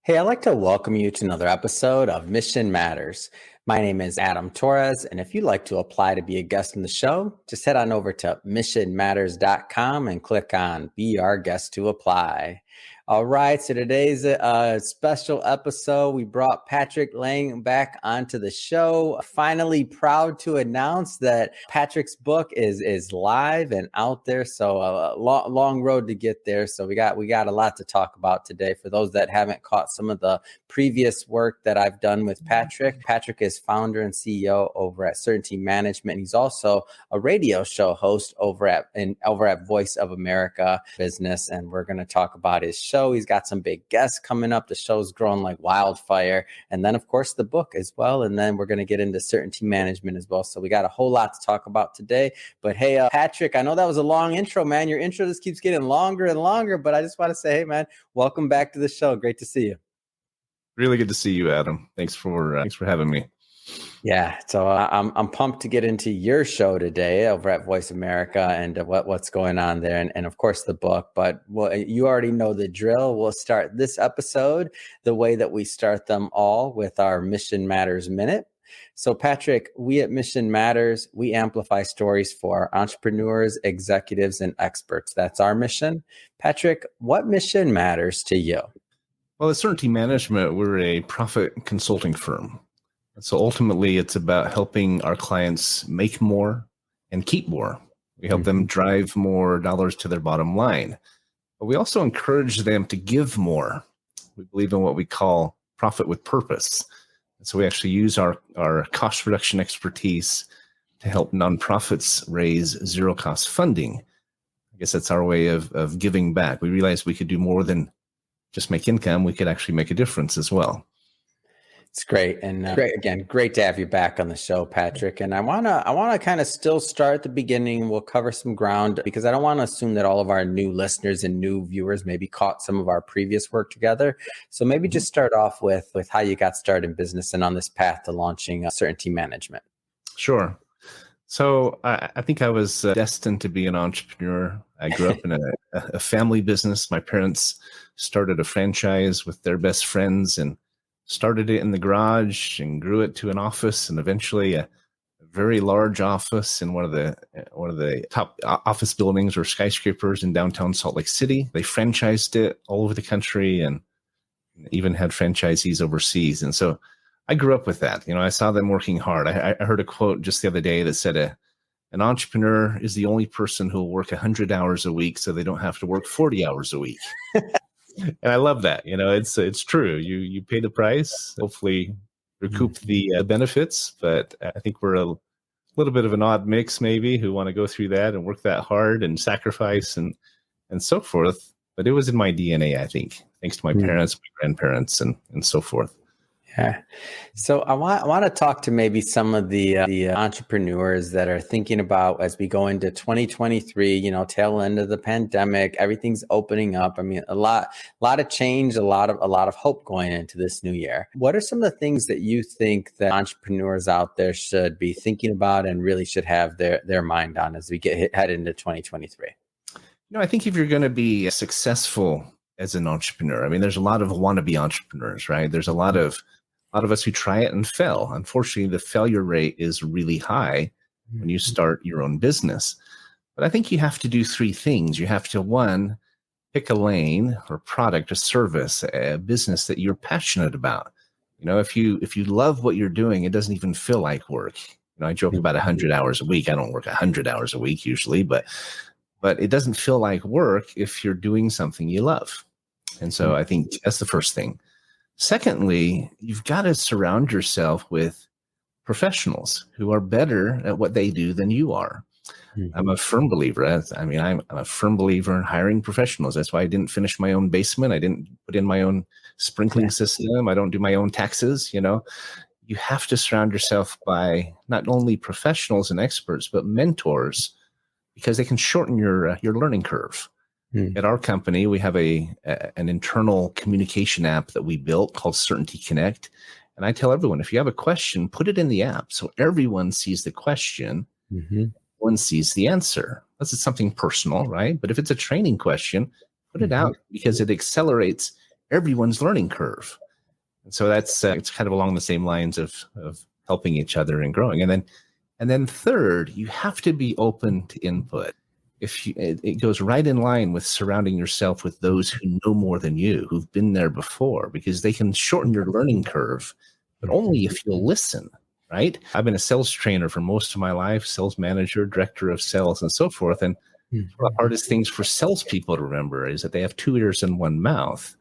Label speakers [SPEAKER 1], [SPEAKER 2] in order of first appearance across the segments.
[SPEAKER 1] Hey, I'd like to welcome you to another episode of Mission Matters. My name is Adam Torres, and if you'd like to apply to be a guest on the show, just head on over to missionmatters.com and click on Be Our Guest to apply. All right, so today's a special episode. We brought Patrick Lang back onto the show. Finally proud to announce that Patrick's book is live and out there. So a long road to get there. So we got a lot to talk about today. For those that haven't caught some of the previous work that I've done with Patrick, Patrick is founder and CEO over at Certainty Management. He's also a radio show host over at Voice of America Business, and we're going to talk about his show. He's got some big guests coming up. The show's growing like wildfire. And then, of course, the book as well. And then we're going to get into Certainty Management as well. So we got a whole lot to talk about today. But hey, Patrick, I know that was a long intro, man. Your intro just keeps getting longer and longer. But I just want to say, hey, man, welcome back to the show. Great to see you.
[SPEAKER 2] Really good to see you, Adam. Thanks for having me.
[SPEAKER 1] Yeah, so I'm pumped to get into your show today over at Voice America and what's going on there, and of course the book. But you already know the drill. We'll start this episode the way that we start them all, with our Mission Matters Minute. So Patrick, we at Mission Matters, we amplify stories for entrepreneurs, executives, and experts. That's our mission. Patrick, what mission matters to you?
[SPEAKER 2] Well, at Certainty Management, we're a profit consulting firm. So ultimately, it's about helping our clients make more and keep more. We help them drive more dollars to their bottom line. But we also encourage them to give more. We believe in what we call profit with purpose. And so we actually use our cost reduction expertise to help nonprofits raise zero-cost funding. I guess that's our way of giving back. We realized we could do more than just make income. We could actually make a difference as well.
[SPEAKER 1] It's great. And great to have you back on the show, Patrick. And I want to kind of still start at the beginning. We'll cover some ground because I don't want to assume that all of our new listeners and new viewers maybe caught some of our previous work together. So maybe just start off with how you got started in business and on this path to launching Certainty Management.
[SPEAKER 2] Sure. So I think I was destined to be an entrepreneur. I grew up in a family business. My parents started a franchise with their best friends and started it in the garage and grew it to an office and eventually a very large office in one of the top office buildings or skyscrapers in downtown Salt Lake City. They franchised it all over the country and even had franchisees overseas. And so I grew up with that. I saw them working hard. I heard a quote just the other day that said, an entrepreneur is the only person who will work 100 hours a week so they don't have to work 40 hours a week. And I love that. It's true. You pay the price, hopefully recoup the benefits. But I think we're a little bit of an odd mix, maybe, who want to go through that and work that hard and sacrifice and so forth. But it was in my DNA, I think, thanks to my parents, my grandparents, and so forth.
[SPEAKER 1] Yeah. So I want to talk to maybe some of the entrepreneurs that are thinking about, as we go into 2023, tail end of the pandemic, everything's opening up. I mean, a lot of change, a lot of hope going into this new year. What are some of the things that you think that entrepreneurs out there should be thinking about and really should have their mind on as we head into 2023?
[SPEAKER 2] I think if you're going to be successful as an entrepreneur, I mean, there's a lot of wannabe entrepreneurs, right? There's a lot of us who try it and fail. Unfortunately, the failure rate is really high when you start your own business. But I think you have to do three things. You have to, one, pick a lane or product, a service, a business that you're passionate about. If you love what you're doing, it doesn't even feel like work. I joke about 100 hours a week. I don't work 100 hours a week usually, but it doesn't feel like work if you're doing something you love. And so I think that's the first thing. Secondly, you've got to surround yourself with professionals who are better at what they do than you are. I'm a firm believer. I'm a firm believer in hiring professionals. That's why I didn't finish my own basement. I didn't put in my own sprinkling system. I don't do my own taxes. You have to surround yourself by not only professionals and experts, but mentors, because they can shorten your learning curve. At our company, we have an internal communication app that we built called Certainty Connect. And I tell everyone, if you have a question, put it in the app so everyone sees the question, one sees the answer. This is something personal, right? But if it's a training question, put it out because it accelerates everyone's learning curve. And so that's it's kind of along the same lines of helping each other and growing. And then third, you have to be open to input. It goes right in line with surrounding yourself with those who know more than you, who've been there before, because they can shorten your learning curve, but only if you'll listen, right? I've been a sales trainer for most of my life, sales manager, director of sales, and so forth. And one of the hardest things for salespeople to remember is that they have two ears and one mouth,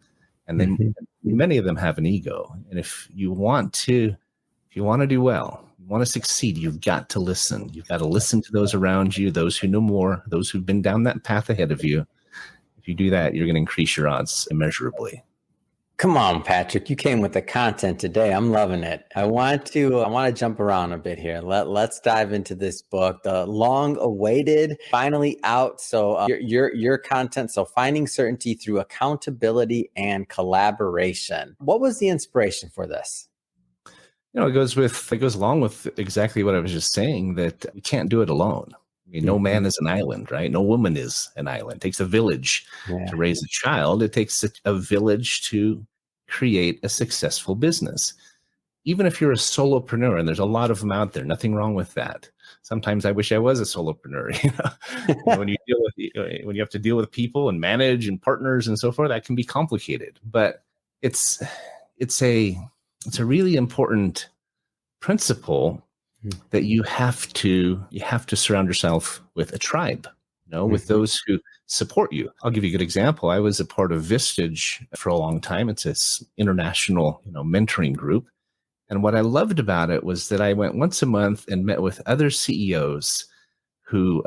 [SPEAKER 2] and many of them have an ego. And if you want to do well, want to succeed, you've got to listen. You've got to listen to those around you, those who know more, those who've been down that path ahead of you. If you do that, you're going to increase your odds immeasurably.
[SPEAKER 1] Come on, Patrick, you came with the content today. I'm loving it. I want to jump around a bit here. Let's dive into this book, the long-awaited, finally out. So your content. So finding certainty through accountability and collaboration. What was the inspiration for this?
[SPEAKER 2] It goes along with exactly what I was just saying, that you can't do it alone. I mean, no man is an island, right? No woman is an island. It takes a village to raise a child. It takes a village to create a successful business. Even if you're a solopreneur, and there's a lot of them out there, nothing wrong with that. Sometimes I wish I was a solopreneur. When you have to deal with people and manage and partners and so forth, that can be complicated. But it's a really important principle that you have to surround yourself with a tribe, with those who support you. I'll give you a good example. I was a part of Vistage for a long time. It's this international, mentoring group. And what I loved about it was that I went once a month and met with other CEOs who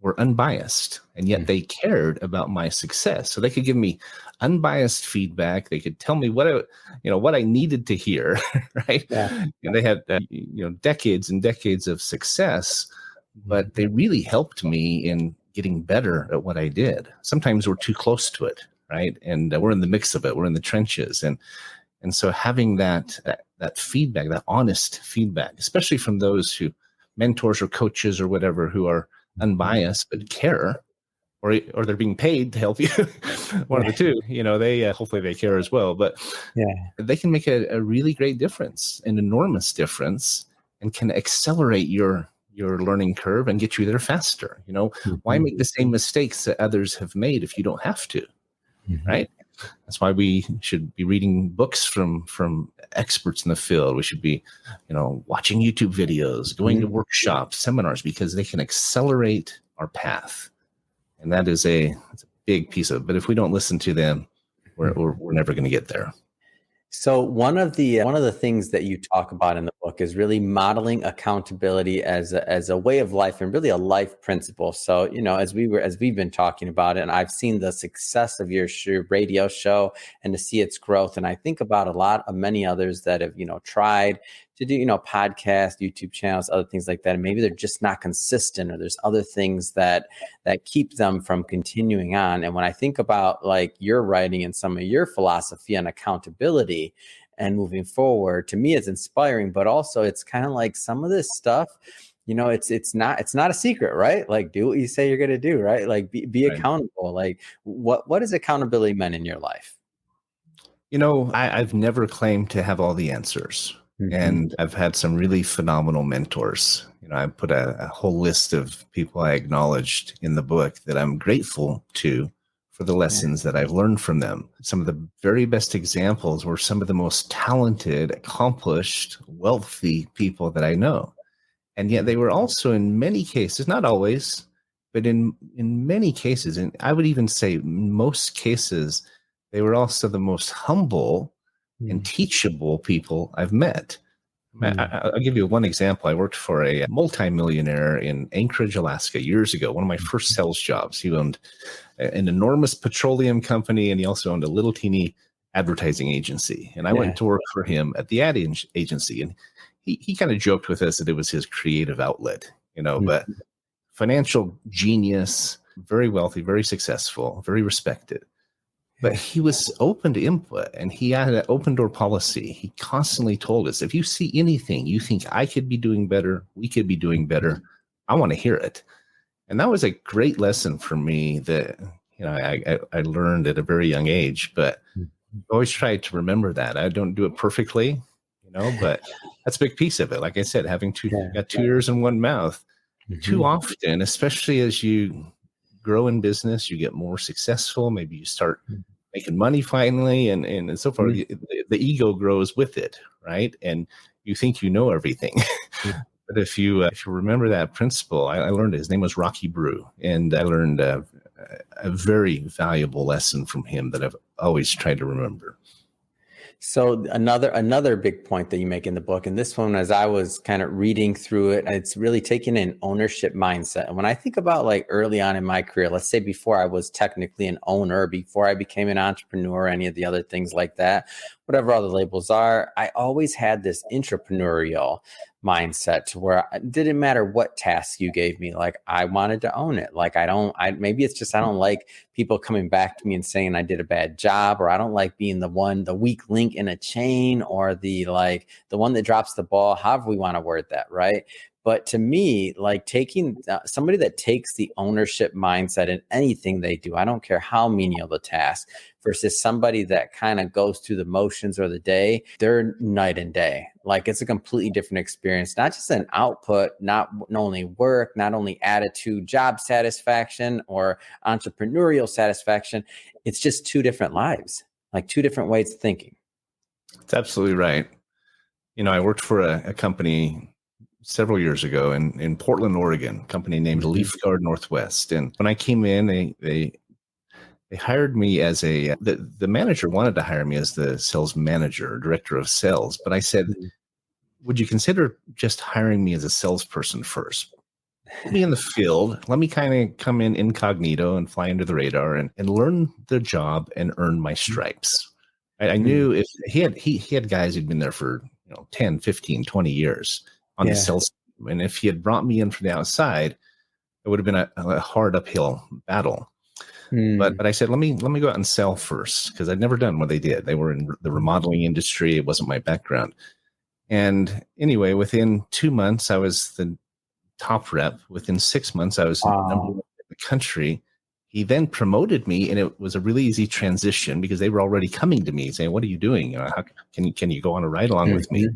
[SPEAKER 2] were unbiased, and yet they cared about my success. So they could give me unbiased feedback. They could tell me what I needed to hear, right? Yeah. And they had decades and decades of success, but they really helped me in getting better at what I did. Sometimes we're too close to it, right? And we're in the mix of it. We're in the trenches, and so having that feedback, that honest feedback, especially from those who mentors or coaches or whatever who are unbiased but care, or they're being paid to help you. One of the two, they hopefully they care as well, but they can make a really great difference, an enormous difference, and can accelerate your learning curve and get you there faster. Why make the same mistakes that others have made if you don't have to, right? That's why we should be reading books from experts in the field. We should be, watching YouTube videos, going to workshops, seminars, because they can accelerate our path. And that is it's a big piece of it. But if we don't listen to them, we're never going to get there.
[SPEAKER 1] So one of the things that you talk about in the book is really modeling accountability as a way of life, and really a life principle. So, as we've been talking about it, and I've seen the success of your radio show and to see its growth. And I think about a lot of many others that have, tried to do, podcasts, YouTube channels, other things like that. And maybe they're just not consistent, or there's other things that keep them from continuing on. And when I think about like your writing and some of your philosophy on accountability and moving forward, to me, it's inspiring, but also it's kind of like some of this stuff, it's not a secret, right? Like, do what you say you're going to do, right? Like be right. Accountable. Like what has accountability meant in your life?
[SPEAKER 2] I've never claimed to have all the answers. And I've had some really phenomenal mentors. I put a whole list of people I acknowledged in the book that I'm grateful to for the lessons that I've learned from them. Some of the very best examples were some of the most talented, accomplished, wealthy people that I know. And yet they were also, in many cases, not always, but in many cases, and I would even say most cases, they were also the most humble and teachable people I've met. I'll give you one example. I worked for a multimillionaire in Anchorage, Alaska years ago, one of my first sales jobs. He owned an enormous petroleum company, and he also owned a little teeny advertising agency. And I went to work for him at the ad agency, and he kind of joked with us that it was his creative outlet, but financial genius, very wealthy, very successful, very respected. But he was open to input, and he had an open door policy. He constantly told us, if you see anything you think I could be doing better, we could be doing better, I want to hear it. And that was a great lesson for me that, I learned at a very young age. But always try to remember that. I don't do it perfectly, but that's a big piece of it. Like I said, having got two ears and one mouth. Too often, especially as you grow in business, you get more successful. Maybe you start making money finally, and so forth. The ego grows with it, right? And you think you know everything. But if you remember that principle, I learned his name was Rocky Brew, and I learned a very valuable lesson from him that I've always tried to remember.
[SPEAKER 1] So another big point that you make in the book, and this one, as I was kind of reading through it, it's really taking an ownership mindset. And when I think about like early on in my career, let's say before I was technically an owner, before I became an entrepreneur, any of the other things like that, whatever all the labels are, I always had this entrepreneurial mindset to where it didn't matter what task you gave me. Like I wanted to own it. Like maybe it's just, I don't like people coming back to me and saying I did a bad job, or I don't like being the weak link in a chain, or the one that drops the ball, however we want to word that. Right. But to me, like taking somebody that takes the ownership mindset in anything they do, I don't care how menial the task, versus somebody that kind of goes through the motions or the day, they're night and day. Like it's a completely different experience, not just an output, not only work, not only attitude, job satisfaction, or entrepreneurial satisfaction. It's just two different lives, like two different ways of thinking.
[SPEAKER 2] That's absolutely right. I worked for a company several years ago in Portland, Oregon, a company named Leaf Guard Northwest. And when I came in, they hired me as the manager wanted to hire me as the sales manager, director of sales. But I said, would you consider just hiring me as a salesperson first? Put me in the field. Let me kind of come in incognito and fly under the radar and learn the job and earn my stripes. I knew if he had guys who'd been there for 10, 15, 20 years on the sales team. And if he had brought me in from the outside, it would have been a hard uphill battle. But I said, let me go out and sell first, because I'd never done what they did. They were in the remodeling industry. It wasn't my background. And anyway, within 2 months, I was the top rep. Within 6 months, I was number one in the country. He then promoted me, and it was a really easy transition because they were already coming to me saying, what are you doing? How can you go on a ride along with me?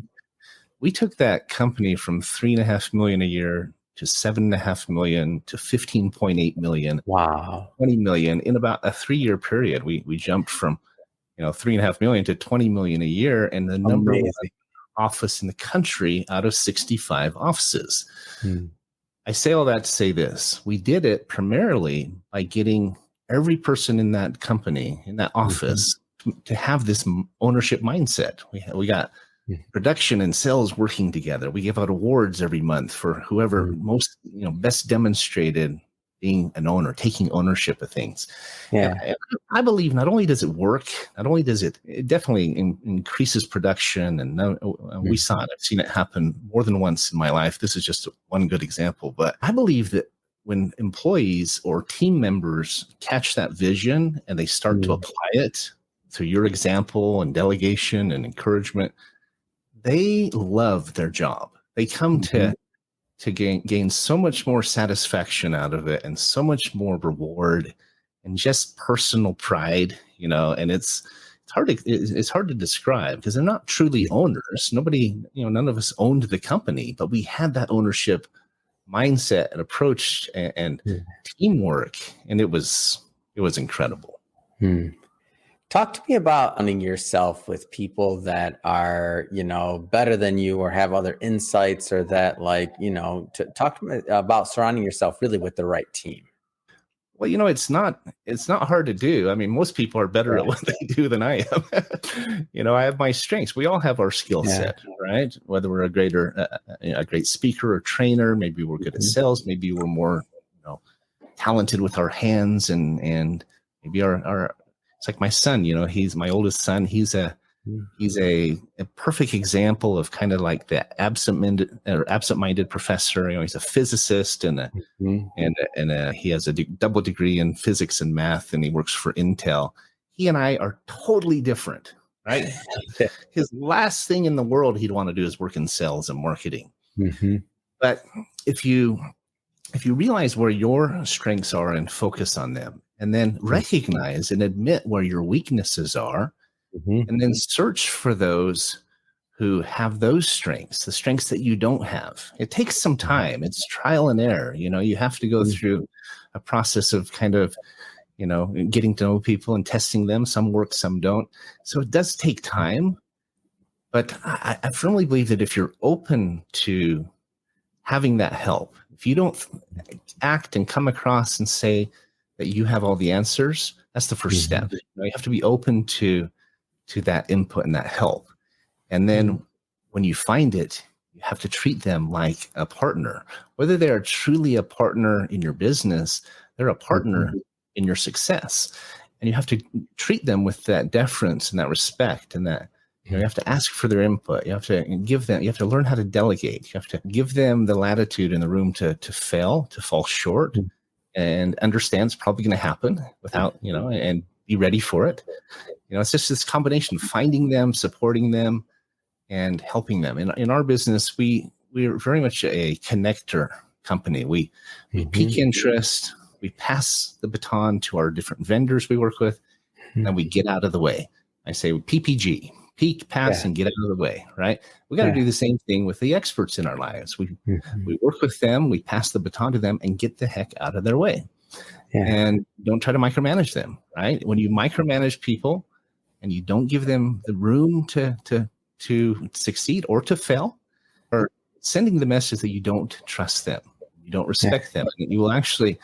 [SPEAKER 2] We took that company from $3.5 million a year to $7.5 million to $15.8 million.
[SPEAKER 1] Wow.
[SPEAKER 2] $20 million in about a 3-year period. We jumped from $3.5 million to $20 million a year, and the number one office in the country out of 65 offices. I say all that to say this: we did it primarily by getting every person in that company, in that office, to have this ownership mindset. We got production and sales working together. We give out awards every month for whoever most, best demonstrated being an owner, taking ownership of things. Yeah. And I believe not only does it work, not only does it definitely increases production. And we saw it. I've seen it happen more than once in my life. This is just one good example. But I believe that when employees or team members catch that vision and they start to apply it through your example and delegation and encouragement, they love their job. They come to gain so much more satisfaction out of it, and so much more reward, and just personal pride, and it's hard to describe, because they're not truly owners. Nobody, none of us owned the company, but we had that ownership mindset and approach and teamwork, and it was incredible.
[SPEAKER 1] Talk to me about surrounding yourself with people that are, better than you, or have other insights, or that talk to me about surrounding yourself really with the right team.
[SPEAKER 2] Well, it's not hard to do. I mean, most people are better at what they do than I am. I have my strengths. We all have our skill set, right? Whether we're a great speaker or trainer, maybe we're good at sales, maybe we're more, talented with our hands, and maybe our it's like my son, he's my oldest son. He's a perfect example of kind of like the absent-minded professor. He's a physicist and he has a double degree in physics and math, and he works for Intel. He and I are totally different, right? His last thing in the world he'd want to do is work in sales and marketing. But if you realize where your strengths are and focus on them, and then recognize and admit where your weaknesses are,
[SPEAKER 1] Mhm.
[SPEAKER 2] and then search for those who have those strengths, the strengths that you don't have. It takes some time. It's trial and error. You have to go through a process of kind of, getting to know people and testing them. Some work, some don't. So it does take time. But I firmly believe that if you're open to having that help, if you don't act and come across and say that you have all the answers, that's the first step. You have to be open to that input and that help. And then when you find it, you have to treat them like a partner. Whether they are truly a partner in your business, they're a partner in your success. And you have to treat them with that deference and that respect, and that you have to ask for their input. You have to give them, you have to learn how to delegate. You have to give them the latitude and the room to fail, to fall short, and understand it's probably going to happen without, and be ready for it. It's just this combination of finding them, supporting them, and helping them. In our business, we're very much a connector company. We pique interest, we pass the baton to our different vendors we work with, and we get out of the way. I say PPG, peak, pass, and get out of the way, right? We got to do the same thing with the experts in our lives. We work with them, we pass the baton to them, and get the heck out of their way. And don't try to micromanage them, right? When you micromanage people and you don't give them the room to succeed or to fail, or sending the message that you don't trust them, you don't respect them, and it'll actually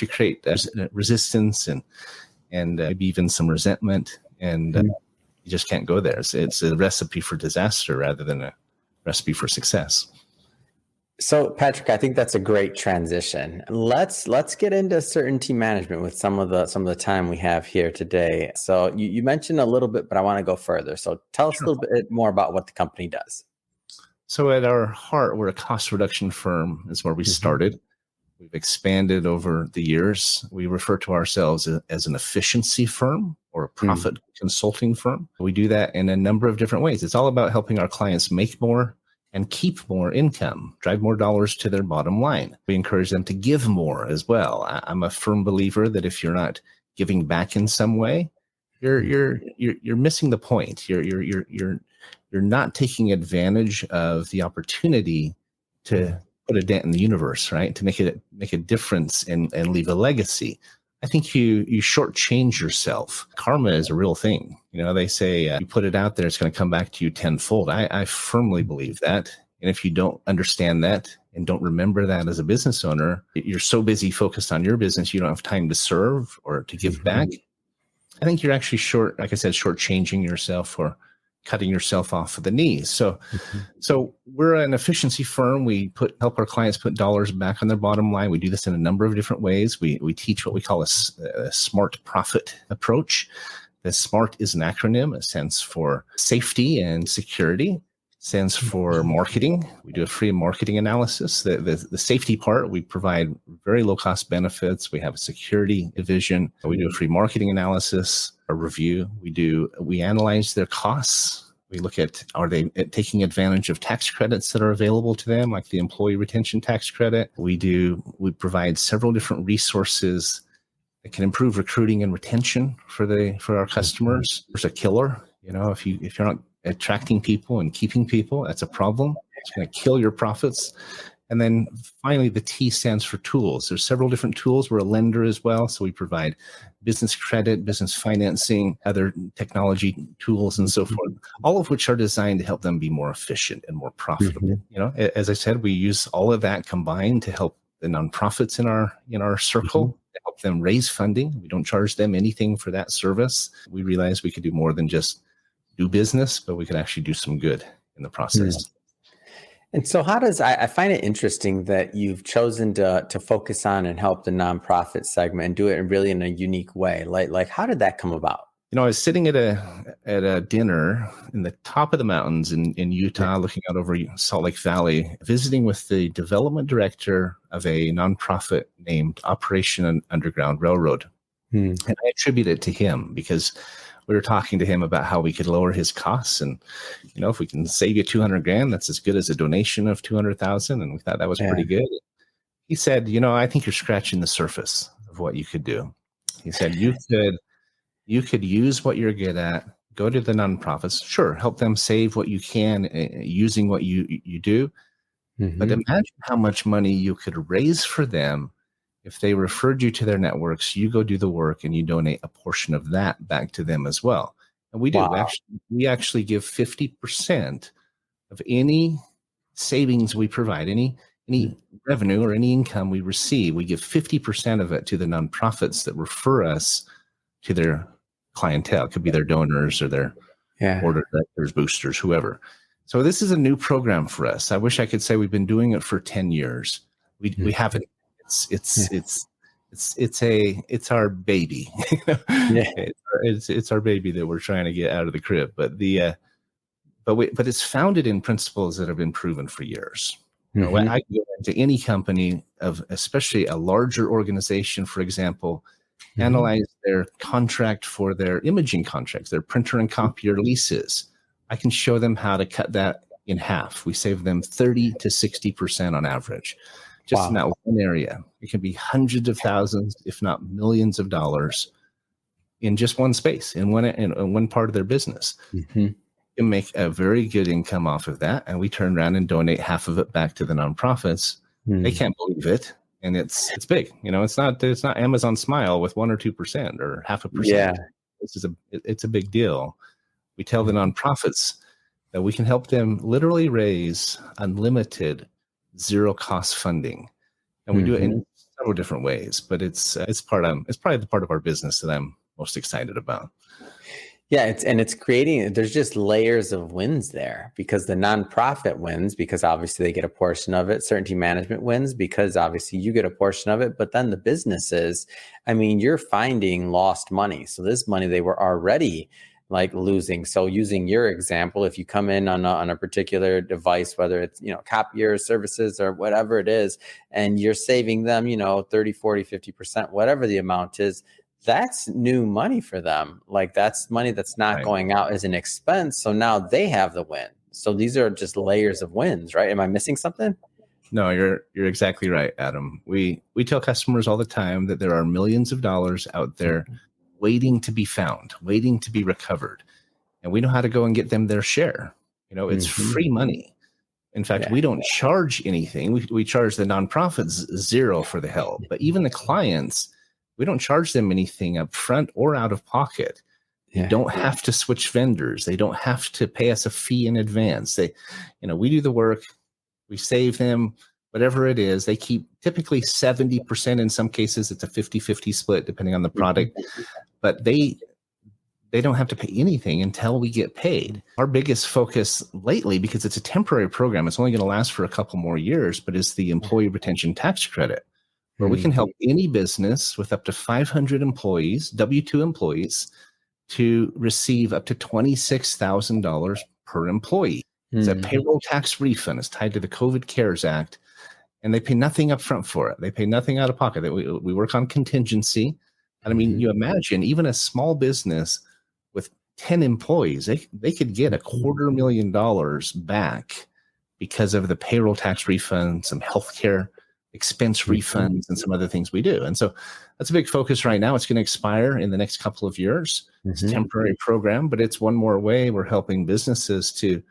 [SPEAKER 2] create resistance and maybe even some resentment, and you just can't go there. It's a recipe for disaster rather than a recipe for success.
[SPEAKER 1] So, Patrick, I think that's a great transition. Let's get into certainty management with some of the time we have here today. So, you mentioned a little bit, but I want to go further. So, tell us a little bit more about what the company does.
[SPEAKER 2] So, at our heart, we're a cost reduction firm. Is where we started. We've expanded over the years. We refer to ourselves as an efficiency firm or a profit consulting firm. We do that in a number of different ways. It's all about helping our clients make more and keep more income, drive more dollars to their bottom line. We encourage them to give more as well. I'm a firm believer that if you're not giving back in some way, you're missing the point. You're not taking advantage of the opportunity to put a dent in the universe, right? To make a difference and leave a legacy. I think you shortchange yourself. Karma is a real thing. They say you put it out there, it's going to come back to you tenfold. I firmly believe that. And if you don't understand that and don't remember that as a business owner, you're so busy focused on your business, you don't have time to serve or to give back. I think you're actually shortchanging yourself or cutting yourself off of the knees. So we're an efficiency firm. We help our clients put dollars back on their bottom line. We do this in a number of different ways. We teach what we call a smart profit approach. The SMART is an acronym. It stands for safety and security. Stands for marketing. We do a free marketing analysis. The safety part, we provide very low cost benefits. We have a security division. We do a free marketing analysis, a review. We analyze their costs. We look at, are they taking advantage of tax credits that are available to them, like the employee retention tax credit? We provide several different resources that can improve recruiting and retention for our customers. There's a killer. If you're not attracting people and keeping people, that's a problem. It's going to kill your profits. And then finally, the T stands for tools. There's several different tools. We're a lender as well. So we provide business credit, business financing, other technology tools, and so forth, all of which are designed to help them be more efficient and more profitable. As I said, we use all of that combined to help the nonprofits in our circle, to help them raise funding. We don't charge them anything for that service. We realize we could do more than just do business, but we could actually do some good in the process.
[SPEAKER 1] And so I find it interesting that you've chosen to focus on and help the nonprofit segment and do it really in a unique way. Like how did that come about?
[SPEAKER 2] I was sitting at a dinner in the top of the mountains in Utah, looking out over Salt Lake Valley, visiting with the development director of a nonprofit named Operation Underground Railroad. And I attribute it to him because we were talking to him about how we could lower his costs. And, if we can save you $200,000, that's as good as a donation of $200,000. And we thought that was pretty good. He said, I think you're scratching the surface of what you could do. He said, you could use what you're good at, go to the nonprofits. Sure, help them save what you can using what you do. But imagine how much money you could raise for them if they referred you to their networks. You go do the work and you donate a portion of that back to them as well. And we do.
[SPEAKER 1] Wow.
[SPEAKER 2] We actually give 50% of any savings we provide, any revenue or any income we receive. We give 50% of it to the nonprofits that refer us to their clientele. It could be their donors or their board of directors, boosters, whoever. So this is a new program for us. I wish I could say we've been doing it for 10 years. We haven't. It's our baby. It's our baby that we're trying to get out of the crib. But but it's founded in principles that have been proven for years. You know, I can go into any company especially a larger organization, for example, analyze their contract for their imaging contracts, their printer and copier leases. I can show them how to cut that in half. We save them 30 to 60% on average, just in that one area. It can be hundreds of thousands, if not millions of dollars in just one space, in one part of their business. You can make a very good income off of that. And we turn around and donate half of it back to the nonprofits. They can't believe it. And it's big. You know, it's not Amazon Smile with 1 or 2% or 0.5%. Yeah. It's a big deal. We tell the nonprofits that we can help them literally raise unlimited zero-cost funding, and we do it in several different ways. But it's probably the part of our business that I'm most excited about.
[SPEAKER 1] Yeah, it's creating. There's just layers of wins there, because the nonprofit wins because obviously they get a portion of it. Certainty Management wins because obviously you get a portion of it. But then the businesses, I mean, you're finding lost money. So this money they were already like losing. So using your example, if you come in on a particular device, whether it's, you know, copier services or whatever it is, and you're saving them, you know, 30, 40, 50%, whatever the amount is, that's new money for them. Like that's money that's not going out as an expense. So now they have the win. So these are just layers of wins, right? Am I missing something?
[SPEAKER 2] No, you're exactly right, Adam. We tell customers all the time that there are millions of dollars out there waiting to be found, waiting to be recovered. And we know how to go and get them their share. You know, it's free money. In fact, we don't charge anything. We charge the nonprofits zero for the help. But even the clients, we don't charge them anything up front or out of pocket. They don't have to switch vendors. They don't have to pay us a fee in advance. We do the work, we save them, whatever it is. They keep typically 70%. In some cases, it's a 50-50 split, depending on the product. But they don't have to pay anything until we get paid. Our biggest focus lately, because it's a temporary program, it's only going to last for a couple more years, but is the Employee Retention Tax Credit, where we can help any business with up to 500 employees, W-2 employees, to receive up to $26,000 per employee. It's a payroll tax refund. It's tied to the COVID CARES Act, and they pay nothing up front for it. They pay nothing out of pocket. We work on contingency. And I mean, you imagine even a small business with 10 employees, they could get $250,000 back because of the payroll tax refund, some healthcare expense refunds, and some other things we do. And so that's a big focus right now. It's going to expire in the next couple of years. It's a temporary program, but it's one more way we're helping businesses to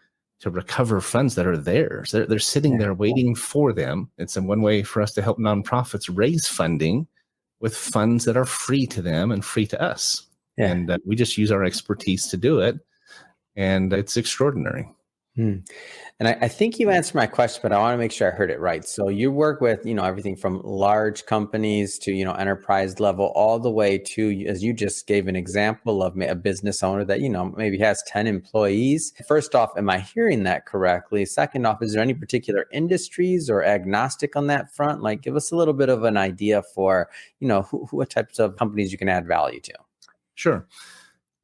[SPEAKER 2] recover funds that are theirs. They're sitting there waiting for them. It's one way for us to help nonprofits raise funding with funds that are free to them and free to us. And we just use our expertise to do it. And it's extraordinary.
[SPEAKER 1] And I think you answered my question, but I want to make sure I heard it right. So you work with, everything from large companies to, enterprise level, all the way to, as you just gave an example of a business owner that, maybe has 10 employees. First off, am I hearing that correctly? Second off, is there any particular industries or agnostic on that front? Like, give us a little bit of an idea for, what types of companies you can add value to.
[SPEAKER 2] Sure.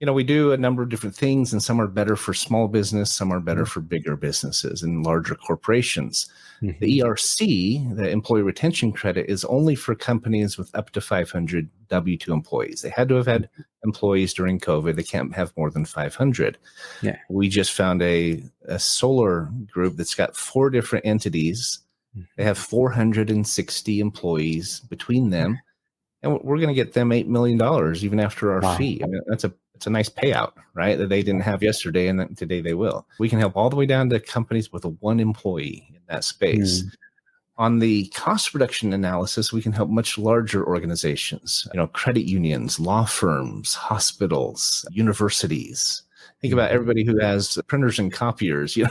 [SPEAKER 2] We do a number of different things, and some are better for small business, some are better for bigger businesses and larger corporations. The ERC, the Employee Retention Credit, is only for companies with up to 500 W-2 employees. They had to have had employees during COVID. They can't have more than 500. We just found a solar group that's got 4 different entities. They have 460 employees between them. And we're going to get them $8 million even after our fee. I mean, that's a it's a nice payout, right? That they didn't have yesterday and that today they will. We can help all the way down to companies with one employee in that space. On the cost reduction analysis, we can help much larger organizations, credit unions, law firms, hospitals, universities. Think about everybody who has printers and copiers. You'll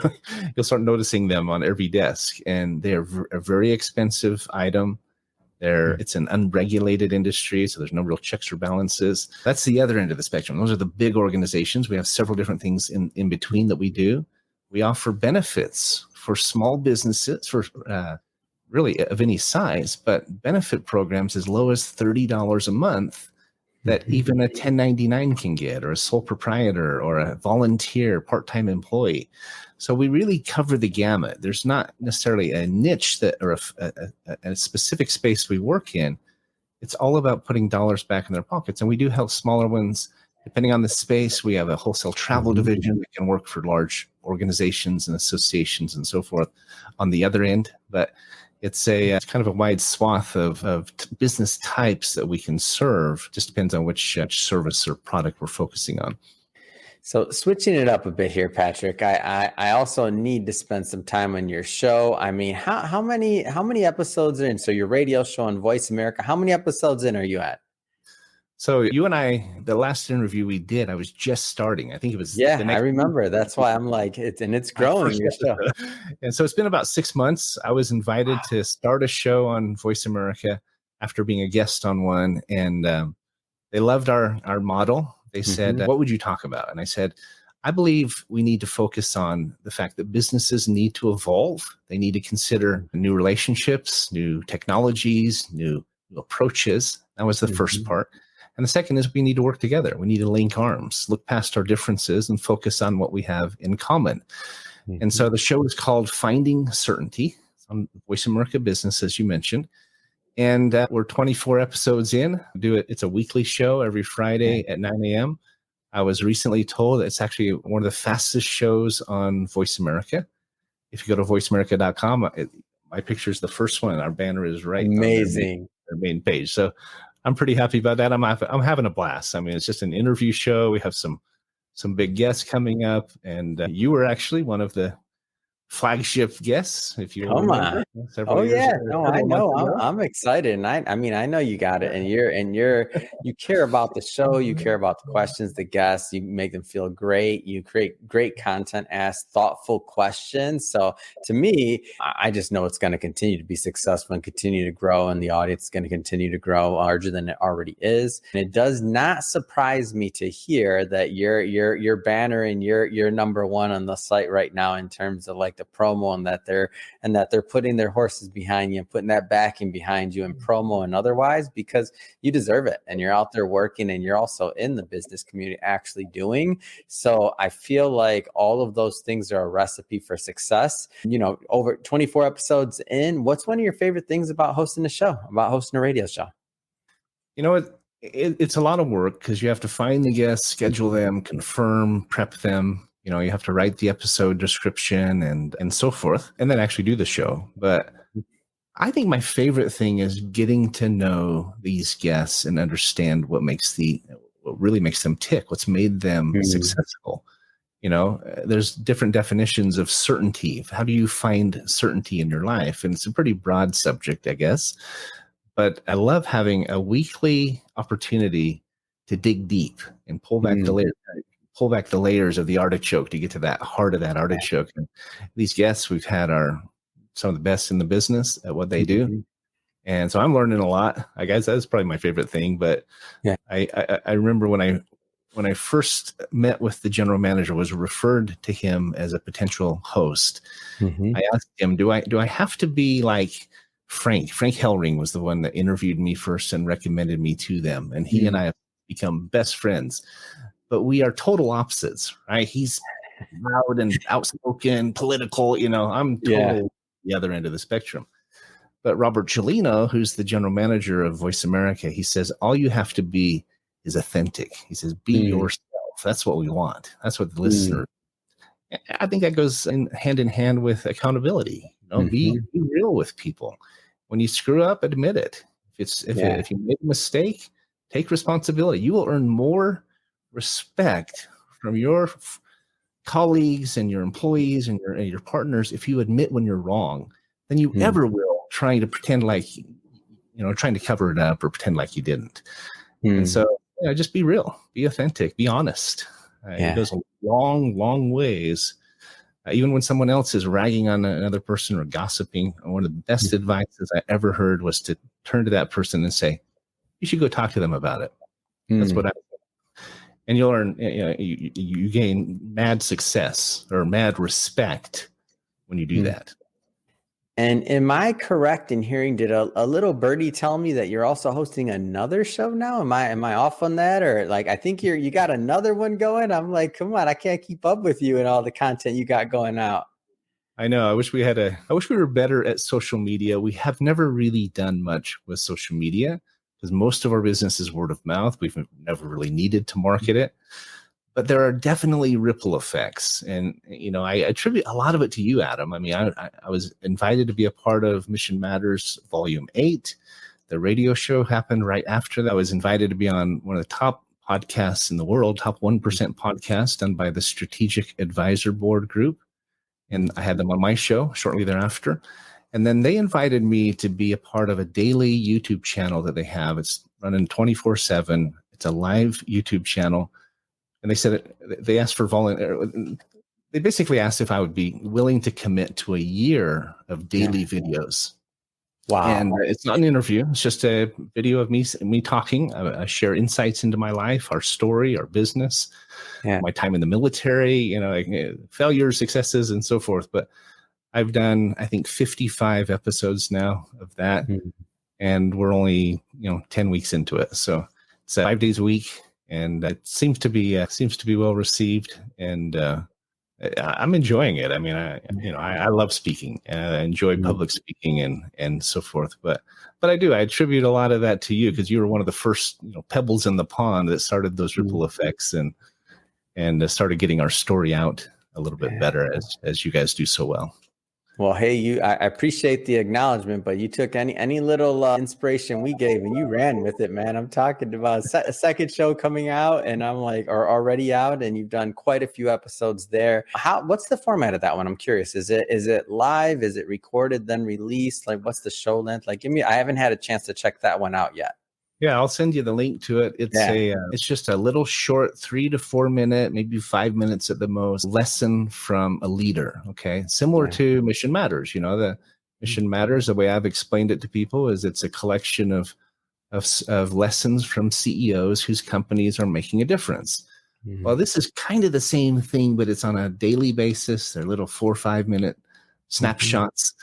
[SPEAKER 2] start noticing them on every desk, and they're a very expensive item. It's an unregulated industry, so there's no real checks or balances. That's the other end of the spectrum. Those are the big organizations. We have several different things in between that we do. We offer benefits for small businesses, for really of any size, but benefit programs as low as $30 a month that even a 1099 can get, or a sole proprietor, or a volunteer part-time employee. So we really cover the gamut. There's not necessarily a niche or a specific space we work in. It's all about putting dollars back in their pockets. And we do help smaller ones. Depending on the space, we have a wholesale travel division that can work for large organizations and associations and so forth on the other end. But it's kind of a wide swath of business types that we can serve. Just depends on which service or product we're focusing on.
[SPEAKER 1] So switching it up a bit here, Patrick, I also need to spend some time on your show. I mean, how many episodes in? So your radio show on Voice America, how many episodes in are you at?
[SPEAKER 2] So you and I, the last interview we did, I was just starting. I think it was.
[SPEAKER 1] Yeah, I remember. Week. That's why I'm like, it's growing. Your show.
[SPEAKER 2] And so it's been about 6 months. I was invited to start a show on Voice America after being a guest on one. And they loved our model. They said, what would you talk about? And I said, I believe we need to focus on the fact that businesses need to evolve. They need to consider new relationships, new technologies, new approaches. That was the first part. And the second is we need to work together. We need to link arms, look past our differences, and focus on what we have in common. And so the show is called Finding Certainty. It's on Voice America Business, as you mentioned. And we're 24 episodes in. It's a weekly show every Friday at 9 a.m. I was recently told it's actually one of the fastest shows on Voice America. If you go to voiceamerica.com, my picture is the first one. Our banner is right
[SPEAKER 1] amazing
[SPEAKER 2] on their main page. So I'm pretty happy about that. I'm having a blast. I mean, it's just an interview show. We have some big guests coming up, and you were actually one of the flagship guests, if you remember.
[SPEAKER 1] Oh yeah, no, I know. I'm excited, and I mean, I know you got it, and you care about the show, you care about the questions, the guests, you make them feel great, you create great content, ask thoughtful questions. So to me, I just know it's going to continue to be successful and continue to grow, and the audience is going to continue to grow larger than it already is. And it does not surprise me to hear that your banner and you're number one on the site right now in terms of like the promo, and that they're putting their horses behind you and putting that backing behind you in promo and otherwise, because you deserve it, and you're out there working, and you're also in the business community actually doing. So I feel like all of those things are a recipe for success. Over 24 episodes in, what's one of your favorite things about hosting a show, about hosting a radio show?
[SPEAKER 2] It's a lot of work because you have to find the guests, schedule them, confirm, prep them. You have to write the episode description and so forth, and then actually do the show. But I think my favorite thing is getting to know these guests and understand what really makes them tick, what's made them successful. There's different definitions of certainty. How do you find certainty in your life? And it's a pretty broad subject, I guess. But I love having a weekly opportunity to dig deep and pull back the layers of the artichoke to get to that heart of that artichoke. And these guests we've had are some of the best in the business at what they do. And so I'm learning a lot. I guess that's probably my favorite thing. But I remember when I first met with the general manager, was referred to him as a potential host. I asked him, do I have to be like Frank Hellring was the one that interviewed me first and recommended me to them. And he and I have become best friends. But we are total opposites, right? He's loud and outspoken, political. I'm totally the other end of the spectrum. But Robert Cellino, who's the general manager of Voice America, he says, all you have to be is authentic. He says, be yourself. That's what we want. That's what the listener. I think that goes hand in hand with accountability. Be real with people. When you screw up, admit it. If you made a mistake, take responsibility. You will earn more respect from your colleagues and your employees and your partners if you admit when you're wrong than you ever will trying to pretend like, trying to cover it up or pretend like you didn't. And so, just be real, be authentic, be honest. It goes a long, long ways. Even when someone else is ragging on another person or gossiping, one of the best advices I ever heard was to turn to that person and say, you should go talk to them about it. That's what I and you'll learn, you gain mad success or mad respect when you do that.
[SPEAKER 1] And am I correct in hearing, did a little birdie tell me that you're also hosting another show now? Am I off on that? Or like, I think you got another one going. I'm like, come on, I can't keep up with you and all the content you got going out.
[SPEAKER 2] I know. I wish we were better at social media. We have never really done much with social media because most of our business is word of mouth. We've never really needed to market it. But there are definitely ripple effects. And, I attribute a lot of it to you, Adam. I mean, I was invited to be a part of Mission Matters Volume 8. The radio show happened right after that. I was invited to be on one of the top podcasts in the world, top 1% podcast done by the Strategic Advisor Board Group. And I had them on my show shortly thereafter. And then they invited me to be a part of a daily YouTube channel that they have. It's running 24/7. It's a live YouTube channel. And they said, they asked for volunteer. They basically asked if I would be willing to commit to a year of daily videos.
[SPEAKER 1] Wow.
[SPEAKER 2] And it's not an interview. It's just a video of me talking. I share insights into my life, our story, our business, my time in the military, failures, successes, and so forth. But I've done, I think, 55 episodes now of that. And we're only, 10 weeks into it. So it's 5 days a week. And it seems to be well received, and I'm enjoying it. I mean, I love speaking, and I enjoy public speaking and so forth. But I attribute a lot of that to you because you were one of the first pebbles in the pond that started those ripple effects and started getting our story out a little bit better as you guys do so well.
[SPEAKER 1] Well, hey, I appreciate the acknowledgement, but you took any little inspiration we gave and you ran with it, man. I'm talking about a second show coming out, and I'm like, or already out, and you've done quite a few episodes there. What's the format of that one? I'm curious. Is it live? Is it recorded then released? Like, what's the show length? Like, I haven't had a chance to check that one out yet.
[SPEAKER 2] Yeah, I'll send you the link to it. It's it's just a little short 3 to 4 minute, maybe 5 minutes at the most, lesson from a leader. Okay, similar to Mission Matters. The Mission Matters, the way I've explained it to people is it's a collection of lessons from CEOs whose companies are making a difference. Well, this is kind of the same thing, but it's on a daily basis. They're little 4 or 5 minute snapshots.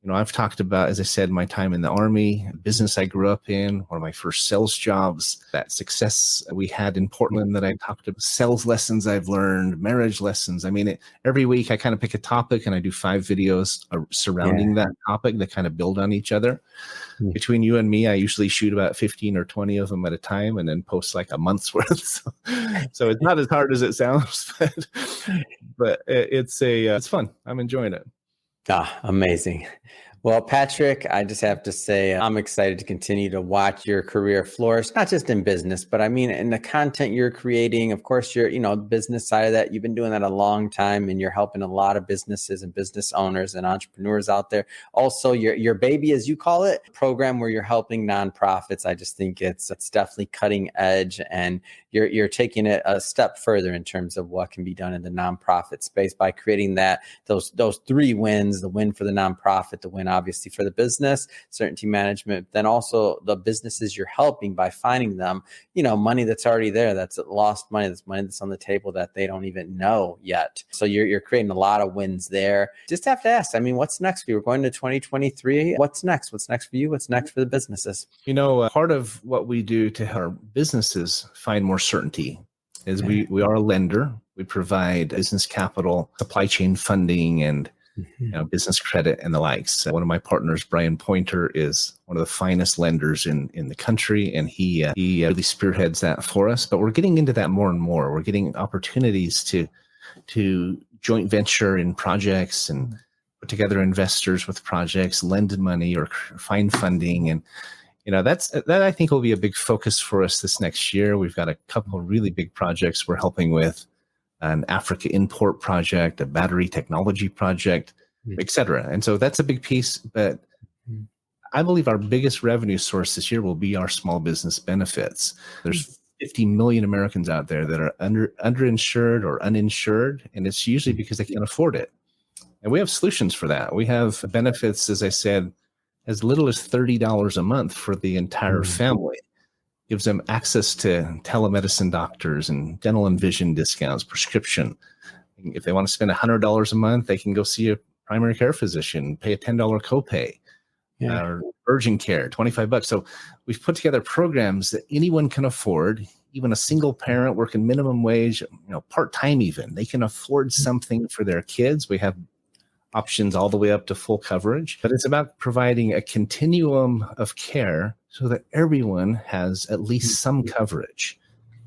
[SPEAKER 2] I've talked about, as I said, my time in the Army, business I grew up in, one of my first sales jobs, that success we had in Portland that I talked about, sales lessons I've learned, marriage lessons. I mean, every week I kind of pick a topic and I do 5 videos surrounding that topic that kind of build on each other. Between you and me, I usually shoot about 15 or 20 of them at a time and then post like a month's worth. So it's not as hard as it sounds, but it's fun. I'm enjoying it.
[SPEAKER 1] Amazing. Well, Patrick, I just have to say I'm excited to continue to watch your career flourish, not just in business, but I mean, in the content you're creating. Of course, you're, business side of that. You've been doing that a long time and you're helping a lot of businesses and business owners and entrepreneurs out there. Also, your baby, as you call it, program where you're helping nonprofits. I just think it's definitely cutting edge, and you're taking it a step further in terms of what can be done in the nonprofit space by creating those 3 wins: the win for the nonprofit, the win obviously for the business, certainty management, then also the businesses you're helping by finding them, money that's already there, that's lost money, that's money that's on the table that they don't even know yet. So you're creating a lot of wins there. Just have to ask, what's next for you? We're going to 2023. What's next? What's next for you? What's next for the businesses?
[SPEAKER 2] Part of what we do to help our businesses find more certainty is we are a lender. We provide business capital, supply chain funding, and business credit and the likes. One of my partners, Brian Pointer, is one of the finest lenders in the country, and he really spearheads that for us. But we're getting into that more and more. We're getting opportunities to joint venture in projects and put together investors with projects, lend money or find funding. And that I think will be a big focus for us this next year. We've got a couple of really big projects we're helping with, an Africa import project, a battery technology project, et cetera. And so that's a big piece, but I believe our biggest revenue source this year will be our small business benefits. There's 50 million Americans out there that are underinsured or uninsured, and it's usually because they can't afford it. And we have solutions for that. We have benefits, as I said, as little as $30 a month for the entire family. Gives them access to telemedicine doctors and dental and vision discounts, prescription. If they want to spend $100 a month, they can go see a primary care physician, pay a $10 copay. Or urgent care, $25. So we've put together programs that anyone can afford, even a single parent working minimum wage, part-time even. They can afford something for their kids. We have options all the way up to full coverage, but it's about providing a continuum of care so that everyone has at least some coverage.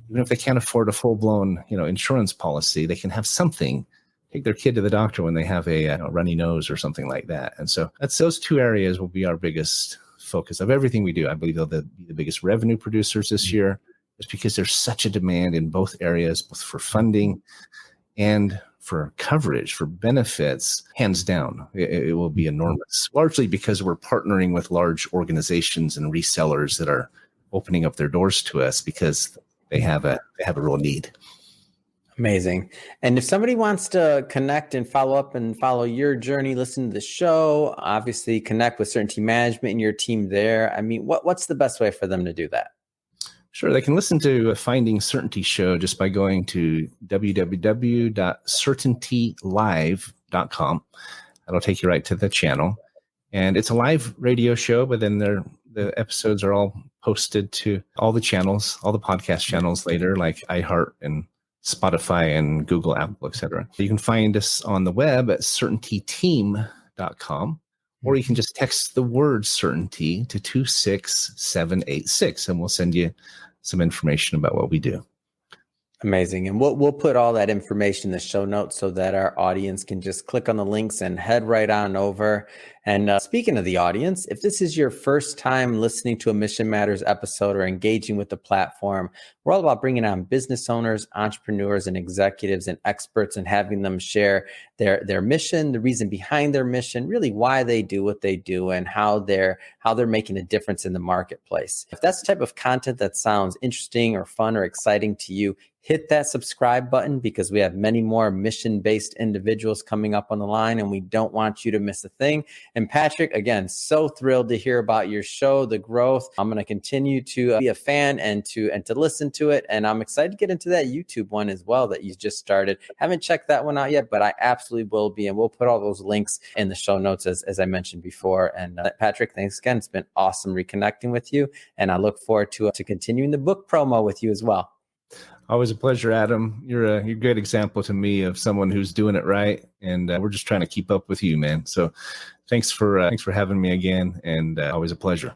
[SPEAKER 2] Even if they can't afford a full-blown, insurance policy, they can have something. Take their kid to the doctor when they have a runny nose or something like that. And so those two areas will be our biggest focus of everything we do. I believe they'll be the biggest revenue producers this year, just because there's such a demand in both areas, both for funding and for coverage, for benefits. Hands down, it will be enormous, largely because we're partnering with large organizations and resellers that are opening up their doors to us because they have a real need.
[SPEAKER 1] Amazing. And if somebody wants to connect and follow your journey, listen to the show, obviously connect with Certainty Management and your team there, I mean, what's the best way for them to do that?
[SPEAKER 2] Sure. They can listen to a Finding Certainty show just by going to www.certaintylive.com. That'll take you right to the channel. And it's a live radio show, but then the episodes are all posted to all the channels, all the podcast channels later, like iHeart and Spotify and Google, Apple, etc. You can find us on the web at certaintyteam.com, or you can just text the word certainty to 26786, and we'll send you some information about what we do.
[SPEAKER 1] Amazing. And we'll put all that information in the show notes so that our audience can just click on the links and head right on over. And speaking of the audience, if this is your first time listening to a Mission Matters episode or engaging with the platform, we're all about bringing on business owners, entrepreneurs, and executives and experts and having them share their mission, the reason behind their mission, really why they do what they do, and how they're making a difference in the marketplace. If that's the type of content that sounds interesting or fun or exciting to you, hit that subscribe button, because we have many more mission-based individuals coming up on the line, and we don't want you to miss a thing. And Patrick, again, so thrilled to hear about your show, the growth. I'm going to continue to be a fan and to listen to it. And I'm excited to get into that YouTube one as well that you just started. Haven't checked that one out yet, but I absolutely will be. And we'll put all those links in the show notes as I mentioned before. And Patrick, thanks again. It's been awesome reconnecting with you. And I look forward to continuing the book promo with you as well.
[SPEAKER 2] Always a pleasure, Adam. You're a great example to me of someone who's doing it right, and we're just trying to keep up with you, man. So, thanks for having me again, and always a pleasure.